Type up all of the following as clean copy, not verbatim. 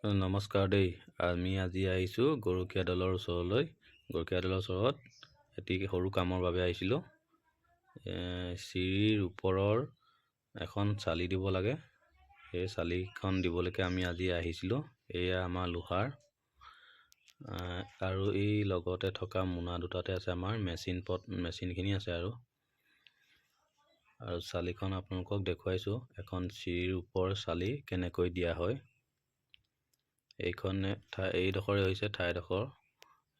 নমস্কাৰ দেই। আমি আজি আহিছোঁ গৰখীয়া দলৰ ওচৰলৈ। গৰখীয়া দলৰ ওচৰত এটি সৰু কামৰ বাবে আহিছিলোঁ। চিৰিৰ ওপৰৰ এখন চালি দিব লাগে। সেই চালিখন দিবলৈকে আমি আজি আহিছিলোঁ। এয়া আমাৰ লোহাৰ আৰু এই লগতে থকা মোনা দুটাতে আছে আমাৰ মেচিনখিনি আছে আৰু চালিখন আপোনালোকক দেখুৱাইছোঁ। এখন চিৰিৰ ওপৰৰ চালি কেনেকৈ দিয়া হয়। এইডোখৰে হৈছে ঠাইডোখৰ।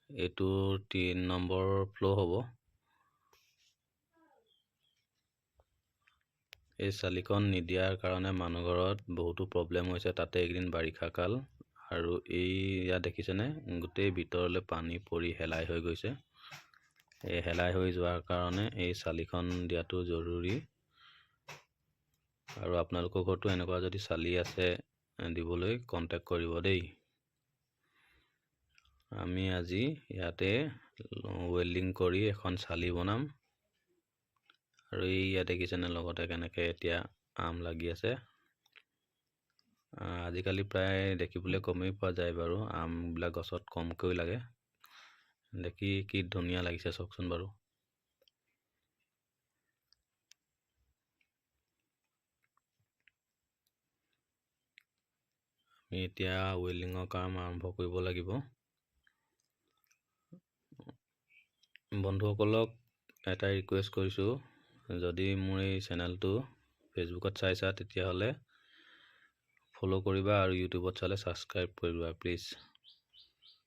এইটো 3 নম্বৰ ফ্ল'ৰ হ'ব। এই চালিখন নিদিয়াৰ কাৰণে মানুহ ঘৰত বহুতো প্ৰব্লেম হৈছে। তাতে এইকেইদিন বাৰিষা কাল আৰু ইয়াত দেখিছেনে, গোটেই ভিতৰলৈ পানী পৰি হেলাই হৈ গৈছে। এই হেলাই হৈ যোৱাৰ কাৰণে এই চালিখন দিয়াটো জৰুৰী। আৰু আপোনালোকৰ ঘৰতো এনেকুৱা যদি চালি আছে দিবলৈ কণ্টেক্ট কৰিব দেই। আমি আজি ইয়াতে ৱেল্ডিং কৰি এখন চালি বনাম। আৰু ইয়াত দেখিছেনে লগতে কেনেকৈ এতিয়া আম লাগি আছে। আজিকালি প্ৰায় দেখিবলৈ কমেই পোৱা যায় বাৰু, আমবিলাক গছত কমকৈ লাগে। দেখি কি ধুনীয়া লাগিছে চাওকচোন বাৰু। আমি এতিয়া ৱেল্ডিঙৰ কাম আৰম্ভ কৰিব লাগিব। বন্ধুসকলক এটা ৰিকুৱেষ্ট কৰিছোঁ, যদি মোৰ এই চেনেলটো ফেচবুকত চাইছা তেতিয়াহ'লে ফ'ল' কৰিবা আৰু ইউটিউবত চালে ছাবস্ক্ৰাইব কৰিবা প্লিজ।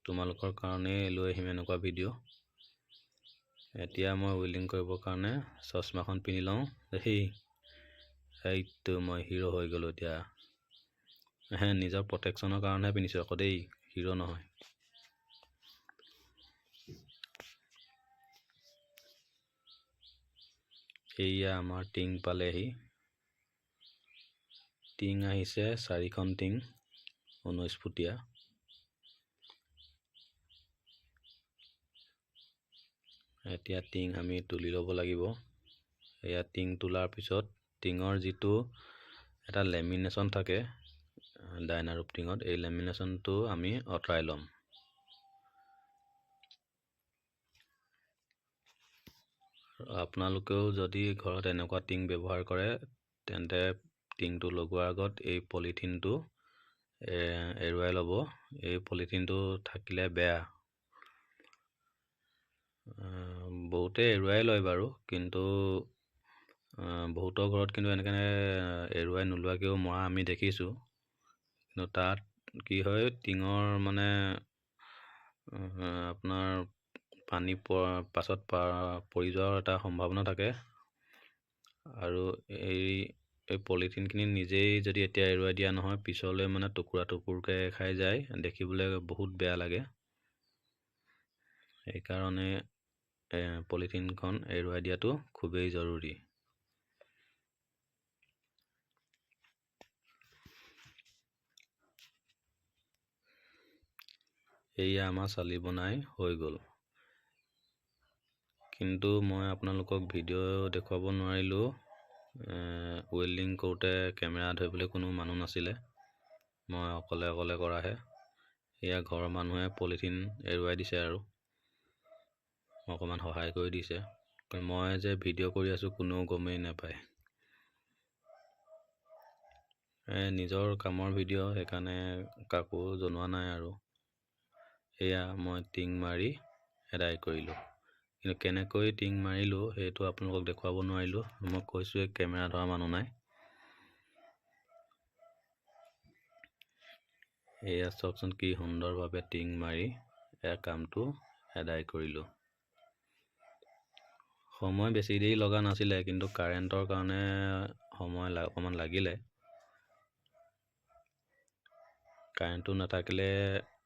তোমালোকৰ কাৰণেই লৈ আহিম এনেকুৱা ভিডিঅ'। এতিয়া মই ৱেল্ডিং কৰিবৰ কাৰণে চশমাখন পিন্ধি লওঁ। এইটো মই হিৰ' হৈ গ'লোঁ এতিয়া। নিজৰ প্ৰটেকশ্যনৰ কাৰণেহে পিন্ধিছোঁ আকৌ দেই, হিৰ' নহয়। এয়া আমাৰ টিং পালেহি। টিং আহিছে 4খন টিং, 19 ফুটীয়া। এতিয়া টিং আমি তুলি ল'ব লাগিব। এয়া টিং তোলাৰ পিছত টিঙৰ যিটো এটা লেমিনেশ্যন থাকে ডাইনাৰোপ টিঙত, এই লেমিনেশ্যনটো আমি আঁতৰাই ল'ম। আপোনালোকেও যদি ঘৰত এনেকুৱা টিং ব্যৱহাৰ কৰে তেন্তে টিংটো লগোৱাৰ আগত এই পলিথিনটো এৰুৱাই ল'ব। এই পলিথিনটো থাকিলে বেয়া। বহুতে এৰুৱাই লয় বাৰু, কিন্তু বহুতৰ ঘৰত কিন্তু এনেকৈ এৰুৱাই নোলোৱাকৈও মৰা আমি দেখিছোঁ। কিন্তু তাত কি হয়, টিঙৰ মানে আপোনাৰ পানী পাছত পৰি যোৱাৰ এটা সম্ভাৱনা থাকে। আৰু এই পলিথিনখিনি নিজেই যদি এতিয়া এৰুৱাই দিয়া নহয়, পিছলৈ মানে টুকুৰা টুকুৰকৈ খাই যায়, দেখিবলৈ বহুত বেয়া লাগে। সেইকাৰণে পলিথিনখন এৰুৱাই দিয়াটো খুবেই জৰুৰী। এয়া আমাৰ চালি বনাই হৈ গ'ল। কিন্তু মই আপোনালোকক ভিডিঅ' দেখুৱাব নোৱাৰিলোঁ। ৱেল্ডিং কৰোঁতে কেমেৰা ধৰিবলৈ কোনো মানুহ নাছিলে, মই অকলে কৰাহে। এয়া ঘৰৰ মানুহে পলিথিন এৰুৱাই দিছে আৰু অকণমান সহায় কৰি দিছে। মই যে ভিডিঅ' কৰি আছোঁ কোনেও গমেই নাপায়। নিজৰ কামৰ ভিডিঅ', সেইকাৰণে কাকো জনোৱা নাই আৰু। এয়া মই টিং মাৰি এদাই কৰিলোঁ। কিন্তু কেনেকৈ টিং মাৰিলোঁ সেইটো আপোনালোকক দেখুৱাব নোৱাৰিলোঁ। মই কৈছোঁৱে কেমেৰা ধৰা মানুহ নাই। এয়া চাওকচোন কি সুন্দৰভাৱে টিং মাৰি কামটো এদাই কৰিলোঁ। সময় বেছি দেৰি লগা নাছিলে, কিন্তু কাৰেণ্টৰ কাৰণে সময় অকণমান লাগিলে। কাৰেণ্টটো নাথাকিলে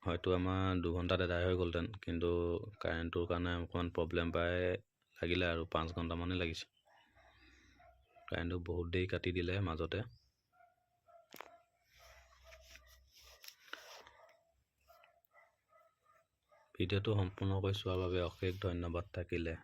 হয়তো আমাৰ 2 ঘণ্টাত এদাই হৈ গ'লহেঁতেন, কিন্তু কাৰেণ্টটোৰ কাৰণে অকণমান প্ৰব্লেম পাই লাগিলে আৰু 5 ঘণ্টামানেই লাগিছে। কাৰেণ্টটো বহুত দেৰি কাটি দিলে মাজতে। ভিডিঅ'টো সম্পূৰ্ণকৈ চোৱাৰ বাবে অশেষ ধন্যবাদ থাকিলে।